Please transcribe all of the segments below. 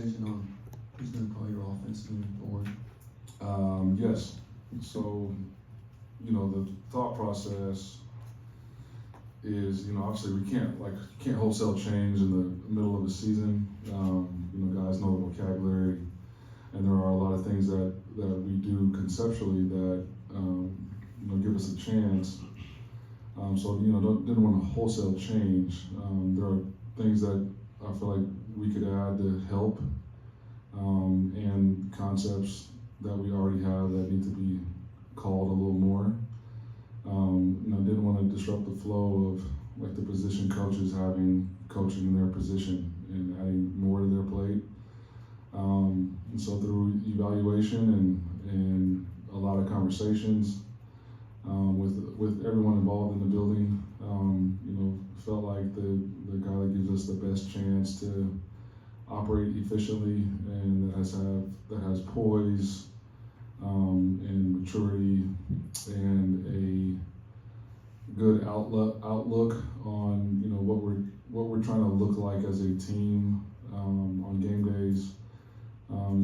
On who's going to call your offense moving forward? Yes. So, the thought process is, obviously we can't wholesale change in the middle of a season. Guys know the vocabulary, and there are a lot of things that we do conceptually that, give us a chance. Didn't want to wholesale change. There are things that I feel like we could add to help, and concepts that we already have that need to be called a little more. Didn't want to disrupt the flow of like the position coaches having coaching in their position and adding more to their plate. And so through evaluation and a lot of conversations with everyone involved in the building, felt like the guy that gives us the best chance to operate efficiently and that has poise and maturity and a good outlook on what we're trying to look like as a team on game days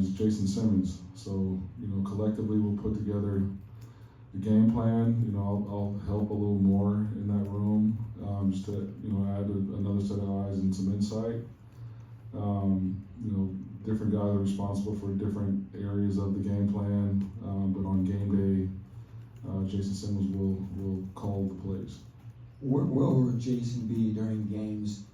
is Jason Simmons. So collectively we'll put together the game plan. I'll help a little more in that room just to add another set of eyes and some insight. Different guys are responsible for different areas of the game plan, but on game day, Jason Simmons will call the plays. Where will Jason be during games?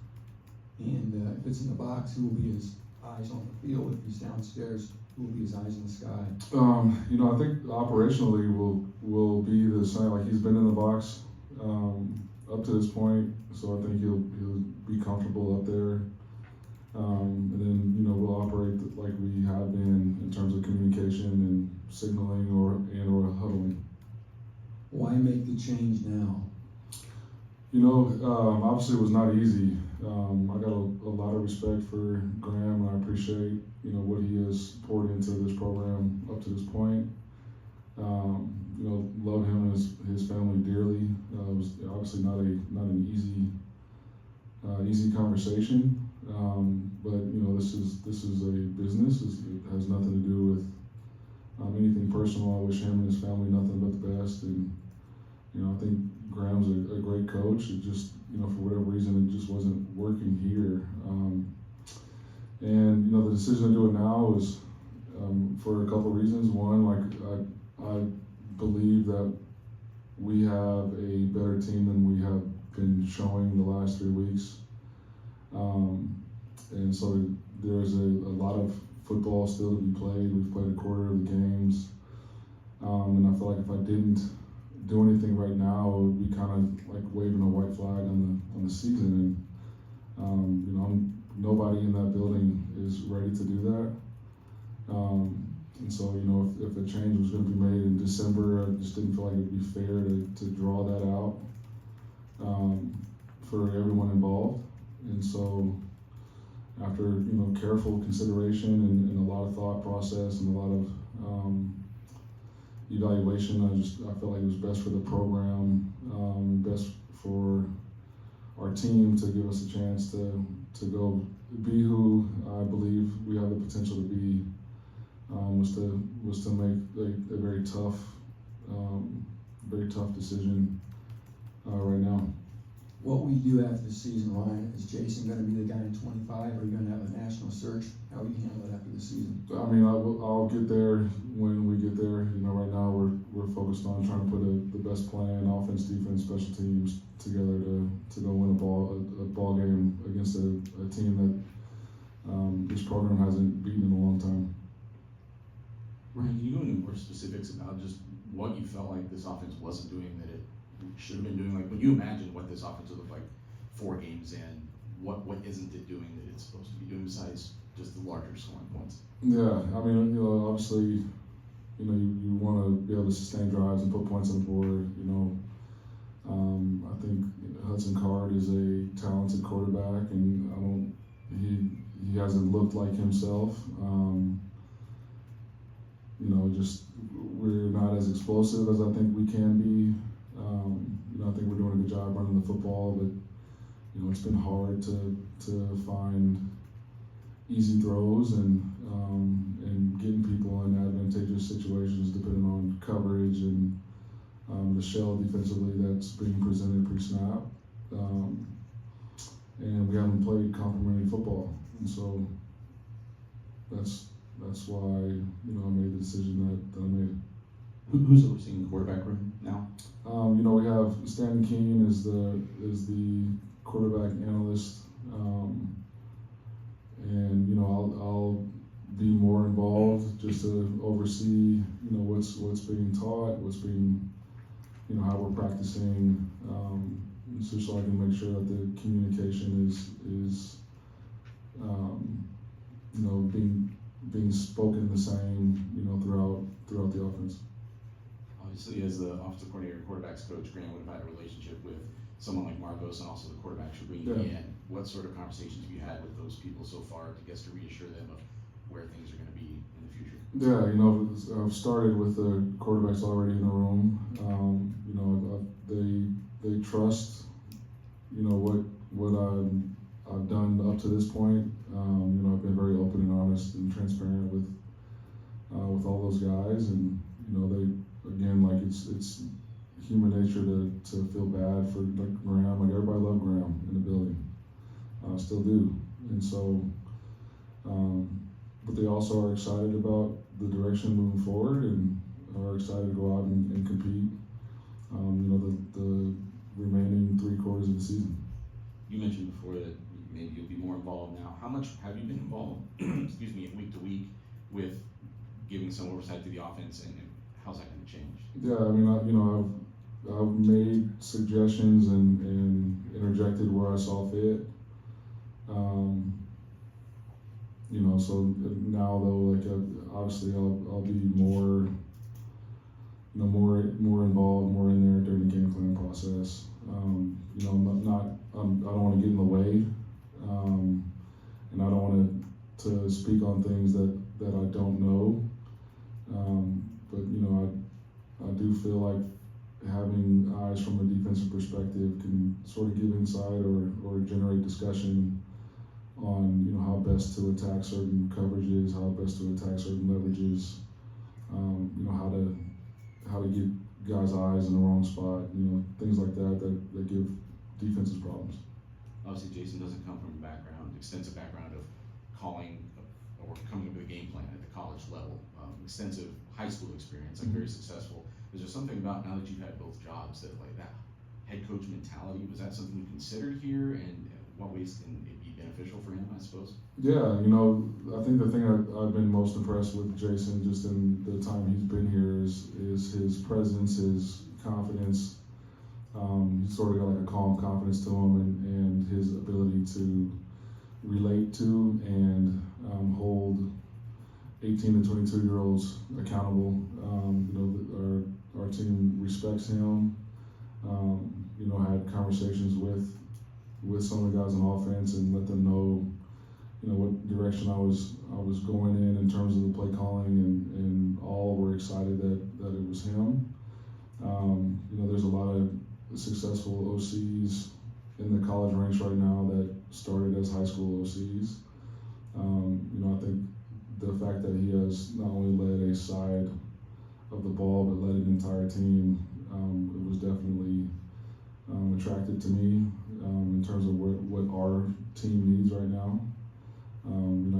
And if it's in the box, who will be his eyes on the field? If he's downstairs, who will be his eyes in the sky? I think operationally will be the same. Like he's been in the box up to this point, so I think he'll be comfortable up there. And then we'll operate like we have been in terms of communication and signaling or huddling. Why make the change now? Obviously it was not easy. I got a lot of respect for Graham, and I appreciate what he has poured into this program up to this point. Love him and his family dearly. It was obviously not an easy conversation. But this is a business. It has nothing to do with anything personal. I wish him and his family nothing but the best. And I think Graham's a great coach. It just for whatever reason it just wasn't working here. And the decision to do it now is for a couple of reasons. One, I believe that we have a better team than we have been showing the last 3 weeks. And so there's a lot of football still to be played. We've played a quarter of the games. And I feel like if I didn't do anything right now, it would be kind of like waving a white flag on the season. And nobody in that building is ready to do that. And so if a change was going to be made in December, I just didn't feel like it'd be fair to draw that out for everyone involved. And so after careful consideration and a lot of thought process and a lot of evaluation, I felt like it was best for the program, best for our team to give us a chance to go be who I believe we have the potential to be. Was to make a very tough decision right now. What will you do after the season, Ryan? Is Jason going to be the guy in 25? Are you going to have a national search? How will you handle it after the season? I mean, I'll get there when we get there. Right now we're focused on trying to put the best plan, offense, defense, special teams together to go win a ball game against a team that this program hasn't beaten in a long time. Ryan, can you go into more specifics about just what you felt like this offense wasn't doing that it should have been doing? Like when you imagine what this offense would look like 4 games in, what isn't it doing that it's supposed to be doing besides just the larger scoring points? Yeah, I mean, obviously, you want to be able to sustain drives and put points on the board. I think Hudson Card is a talented quarterback, and he hasn't looked like himself. Just we're not as explosive as I think we can be. I think we're doing a good job running the football, but it's been hard to find easy throws and getting people in advantageous situations depending on coverage and the shell defensively that's being presented pre-snap. And we haven't played complementary football, and so that's why I made the decision that I made. Who's overseeing the quarterback room now? We have Stan Keene is the quarterback analyst, and I'll be more involved just to oversee what's being taught, what's being how we're practicing, so I can make sure that the communication is being spoken the same throughout the offense. Obviously, as the offensive coordinator and quarterbacks coach, Graham would have had a relationship with someone like Marcos and also the quarterbacks you're bringing in. What sort of conversations have you had with those people so far to reassure them of where things are going to be in the future? Yeah, I've started with the quarterbacks already in the room. They trust what I've done up to this point. I've been very open and honest and transparent with all those guys, and they again, like it's human nature to feel bad for like Graham. Like everybody loved Graham in the building, still do, and so. But they also are excited about the direction moving forward and are excited to go out and compete. The remaining 3 quarters of the season. You mentioned before that maybe you'll be more involved now. How much have you been involved, excuse me, week to week with giving some oversight to the offense, and how's that going to change? Yeah, I mean, I've made suggestions and interjected where I saw fit. So now though, like obviously I'll be more involved, more in there during the game plan process. I don't want to get in the way, and I don't want to speak on things that I don't know. But I do feel like having eyes from a defensive perspective can sort of give insight or generate discussion on how best to attack certain coverages, how best to attack certain leverages, how to get guys' eyes in the wrong spot, things like that give defenses problems. Obviously, Jason doesn't come from extensive background of calling or coming up with a game plan at the college level. Extensive high school experience, very successful. Is there something about now that you've had both jobs that like that head coach mentality, was that something you considered here, and what ways can it be beneficial for him, I suppose? Yeah, I think the thing I've been most impressed with Jason just in the time he's been here is his presence, his confidence. He's sort of got like a calm confidence to him, and his ability to relate to and hold 18 to 22-year-olds accountable. Our team respects him. I had conversations with some of the guys on offense and let them know, what direction I was going in terms of the play calling, and all were excited that it was him. There's a lot of successful OCs in the college ranks right now that started as high school OCs. I think the fact that he has not only led a side of the ball but led an entire team, it was definitely attractive to me in terms of what our team needs right now. I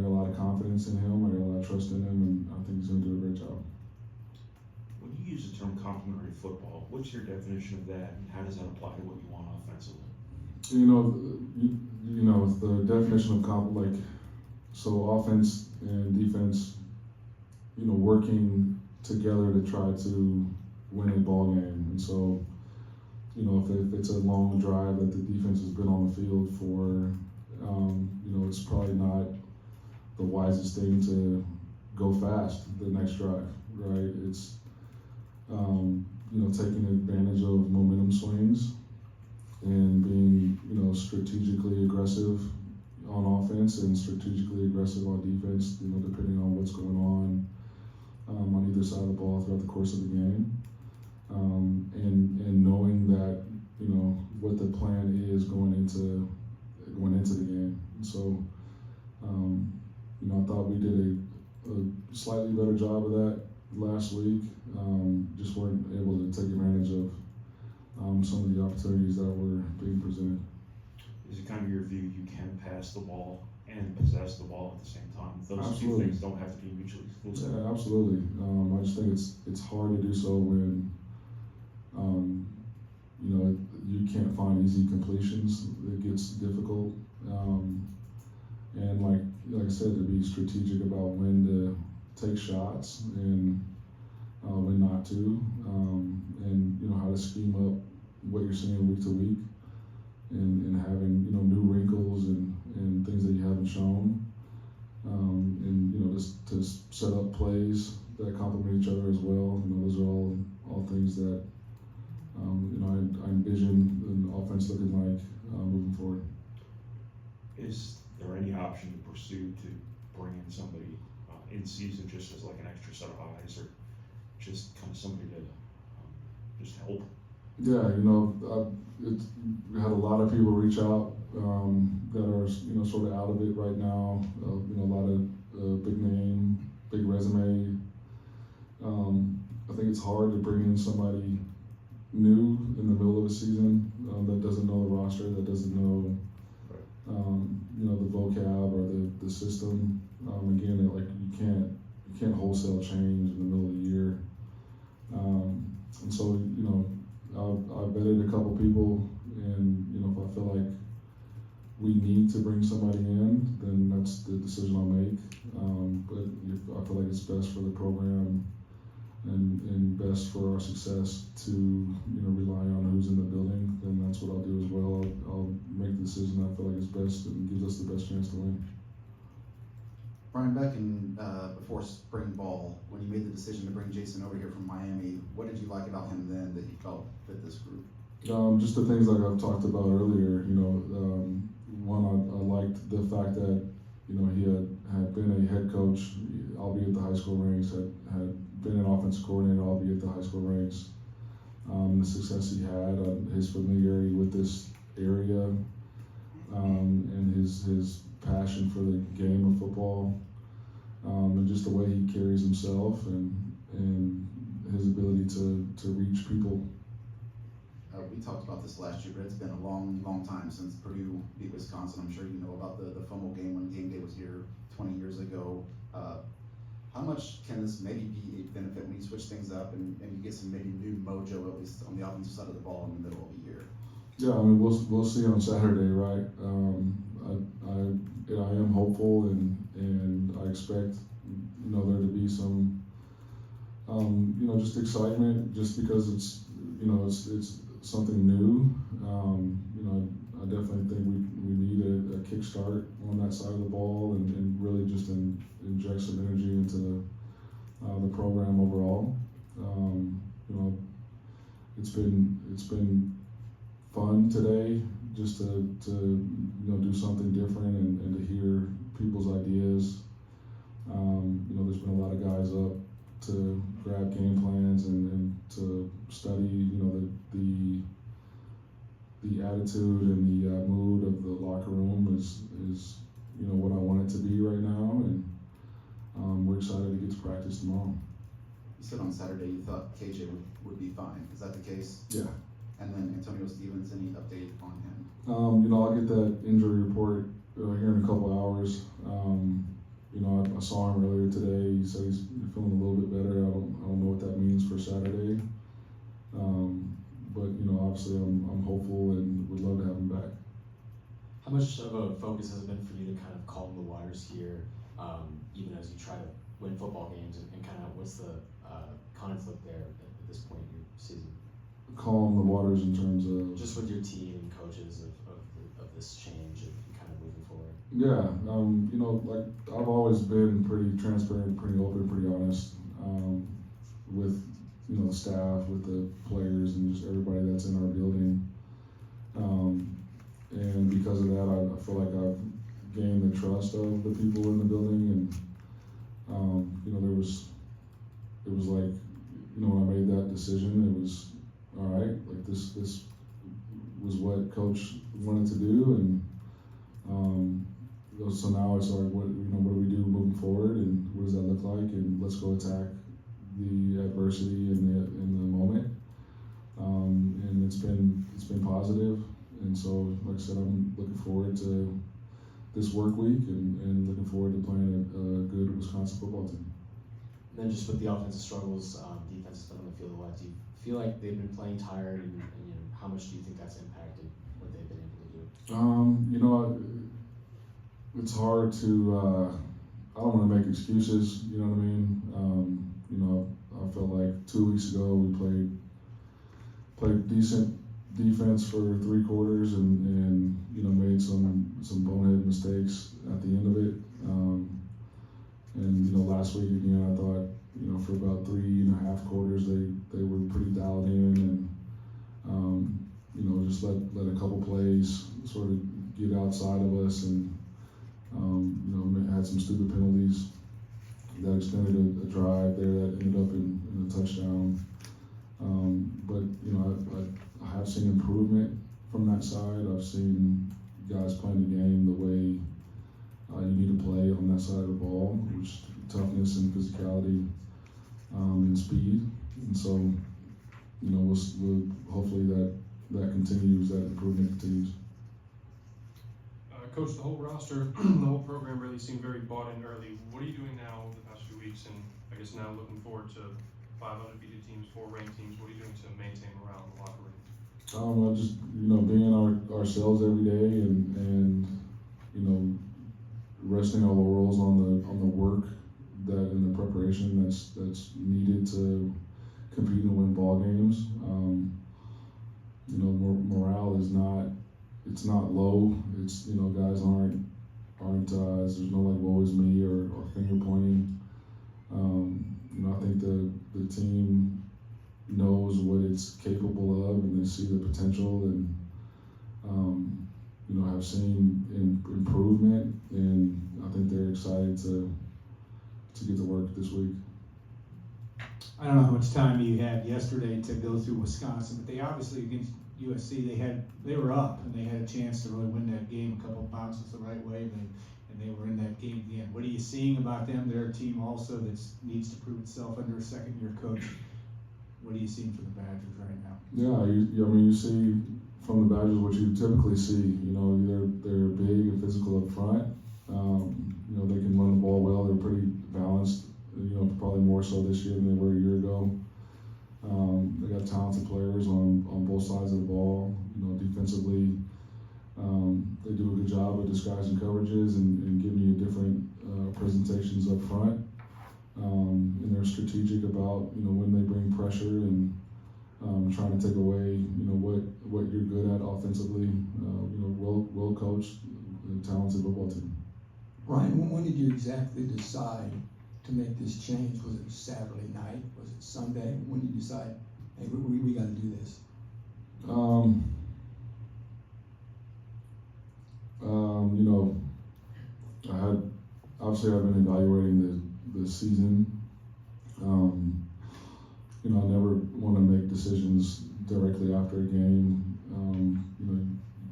got a lot of confidence in him, I got a lot of trust in him, and I think he's going to do a great job. When you use the term complementary football, what's your definition of that, and how does that apply to what you want offensively? The definition of so offense and defense, working together to try to win a ball game. And so, if it's a long drive that the defense has been on the field for, it's probably not the wisest thing to go fast the next drive, right? It's, taking advantage of momentum swings and being, strategically aggressive on offense and strategically aggressive on defense, depending on what's going on either side of the ball throughout the course of the game. And knowing that, what the plan is going into the game. And so, I thought we did a slightly better job of that last week. Just weren't able to take advantage of some of the opportunities that were being presented. Is it kind of your view you can pass the ball and possess the ball at the same time? Those Absolutely. two things don't have to be mutually exclusive. Yeah, absolutely. I just think it's hard to do so when you can't find easy completions. It gets difficult, and like I said, to be strategic about when to take shots and when not to, and how to scheme up what you're seeing week to week, and having new wrinkles and things that you haven't shown, and just to set up plays that complement each other as well. Those are all things that I envision an offense looking like moving forward. Is there any option to pursue to bring in somebody in season just as like an extra set of eyes, or just kind of somebody to just help? Yeah, we had a lot of people reach out that are sort of out of it right now. A lot of big name, big resume. I think it's hard to bring in somebody new in the middle of a season that doesn't know the roster, that doesn't know the vocab or the system. Again, you can't wholesale change in the middle of the year. And so I vetted a couple people, and if I feel like we need to bring somebody in, then that's the decision I'll make. But if I feel like it's best for the program and best for our success to rely on who's in the building, then that's what I'll do as well. I'll make the decision I feel like is best and gives us the best chance to win. Brian, back in before spring ball, when you made the decision to bring Jason over here from Miami, what did you like about him then that you felt fit this group? Just the things like I've talked about earlier. One, I liked the fact that he had been a head coach, albeit the high school ranks, had been an offensive coordinator, albeit the high school ranks. The success he had, his familiarity with this area, and his passion for the game of football, and just the way he carries himself and his ability to reach people. We talked about this last year, but it's been a long, long time since Purdue beat Wisconsin. I'm sure you know about the fumble game when game day was here 20 years ago. How much can this maybe be a benefit when you switch things up and you get some maybe new mojo, at least on the offensive side of the ball in the middle of the year? Yeah, we'll see on Saturday, right? I am hopeful, and I expect there to be some just excitement, just because it's something new. I definitely think we need a kickstart on that side of the ball, and really just inject some energy into the program overall. It's been fun today just to do something different and to hear people's ideas. There's been a lot of guys up to grab game plans and to study the attitude and the mood of the locker room is what I want it to be right now, and we're excited to get to practice tomorrow. You said on Saturday you thought KJ would be fine. Is that the case? Yeah. And then Antonio Stevens, any update on him? I'll get that injury report here in a couple hours. I saw him earlier today. He said he's feeling a little bit better. I don't know what that means for Saturday. But obviously I'm hopeful and would love to have him back. How much of a focus has it been for you to kind of calm the waters here, even as you try to win football games, and kind of what's the conflict there at this point in your season? Calm the waters in terms of just with your team and coaches of this change and kind of moving forward. Yeah, like I've always been pretty transparent, pretty open, pretty honest with the staff, with the players, and just everybody that's in our building. And because of that, I feel like I've gained the trust of the people in the building, and it was like when I made that decision, it was all right. Like this was what Coach wanted to do, and so now it's like, what do we do moving forward, and what does that look like, and let's go attack the adversity in the moment. And it's been positive, and so like I said, I'm looking forward to this work week and looking forward to playing a good Wisconsin football team. And then just with the offensive struggles, defense has been on the field a lot. Do you feel like they've been playing tired, and how much do you think that's impacted what they've been able to do? It's hard to. I don't want to make excuses. You know what I mean? I felt like 2 weeks ago we played decent defense for 3 quarters and made some bonehead mistakes at the end of it. And last week again, I thought for about 3.5 quarters they were pretty dialed in, and just let a couple plays sort of get outside of us, and had some stupid penalties that extended a drive there that ended up in a touchdown. But I have seen improvement from that side. I've seen guys playing the game the way you need to play on that side of the ball, which is toughness and physicality and speed. And so, we'll hopefully that continues, that improvement continues. Coach, the whole roster, the whole program really seemed very bought in early. What are you doing now over the past few weeks, and I guess now looking forward to 5 undefeated teams, 4 ranked teams? What are you doing to maintain morale in the locker room? Just being ourselves every day and resting our laurels on the work that in the preparation that's needed to compete and win ball games. Morale is not low. It's guys aren't there's no like woe is me or finger pointing. I think the team knows what it's capable of, and they see the potential, and have seen improvement, and I think they're excited to get to work this week. I don't know how much time you had yesterday to go through Wisconsin, but they obviously against USC they were up and they had a chance to really win that game. A couple of bounces the right way, and they were in that game at the end. What are you seeing about them? They're a team also that needs to prove itself under a second-year coach. What are you seeing from the Badgers right now? Yeah, you see from the Badgers what you typically see. They're big and physical up front. They can run the ball well. They're pretty balanced. Probably more so this year than they were a year ago. They got talented players on both sides of the ball. Defensively, they do a good job of disguising coverages and giving you different presentations up front. And they're strategic about when they bring pressure and trying to take away what you're good at offensively. Well coached, talented football team. Ryan, when did you exactly decide to make this change? Was it Saturday night? Was it Sunday? When did you decide, hey, we got to do this? I've been evaluating the season. I never want to make decisions directly after a game.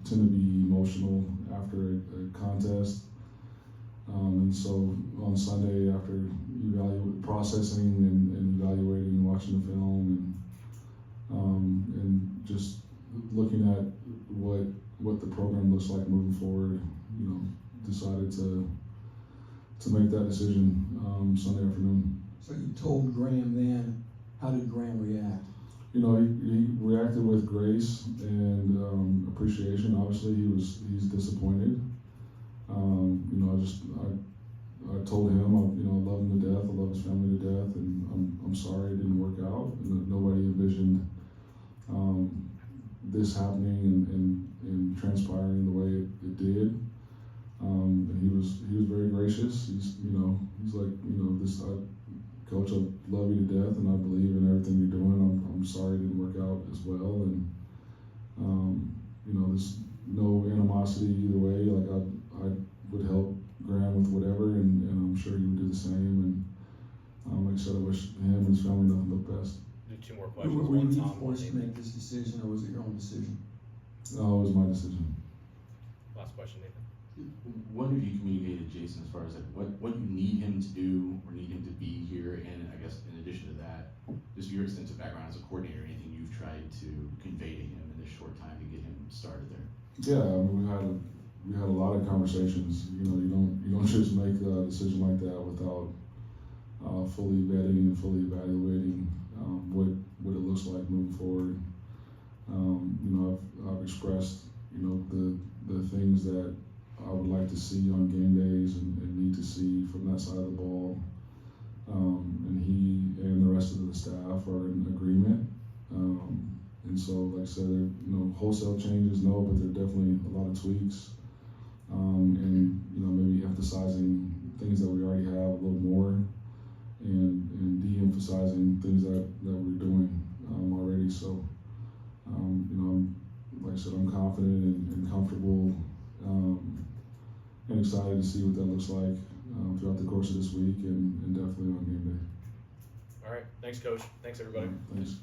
Tend to be emotional after a contest. And so on Sunday, after processing and evaluating and watching the film and just looking at what the program looks like moving forward, decided to make that decision Sunday afternoon. So you told Graham then. How did Graham react? He reacted with grace and appreciation. Obviously, he's disappointed. I told him, I love him to death. I love his family to death, and I'm sorry it didn't work out. Nobody envisioned this happening and transpiring the way it did. And he was very gracious. He's like, Coach, I love you to death, and I believe in everything you're doing. I'm sorry it didn't work out as well, and there's no animosity either way. Like I would help Graham with whatever, and I'm sure he would do the same. And like I said, I wish him and his family nothing but the best. Do 2 more questions. Were you One, Tom, forced to make this decision, or was it your own decision? No, it was my decision. last question, Nathan. What have you communicated, Jason, as far as like what you need him to do or need him to be here? And I guess in addition to that, just your extensive background as a coordinator, anything you've tried to convey to him in this short time to get him started there? Yeah, I mean, we had a lot of conversations. You know, you don't just make a decision like that without fully vetting and fully evaluating what it looks like moving forward. You know, I've expressed, you know, the things that I would like to see on game days and need to see from that side of the ball. And he and the rest of the staff are in agreement. And so, like I said, you know, wholesale changes, no, but there are definitely a lot of tweaks. And, you know, maybe emphasizing things that we already have a little more and de-emphasizing things that we're doing already. So, you know, like I said, I'm confident and comfortable and excited to see what that looks like throughout the course of this week and definitely on game day. All right, thanks, Coach. Thanks, everybody. Thanks.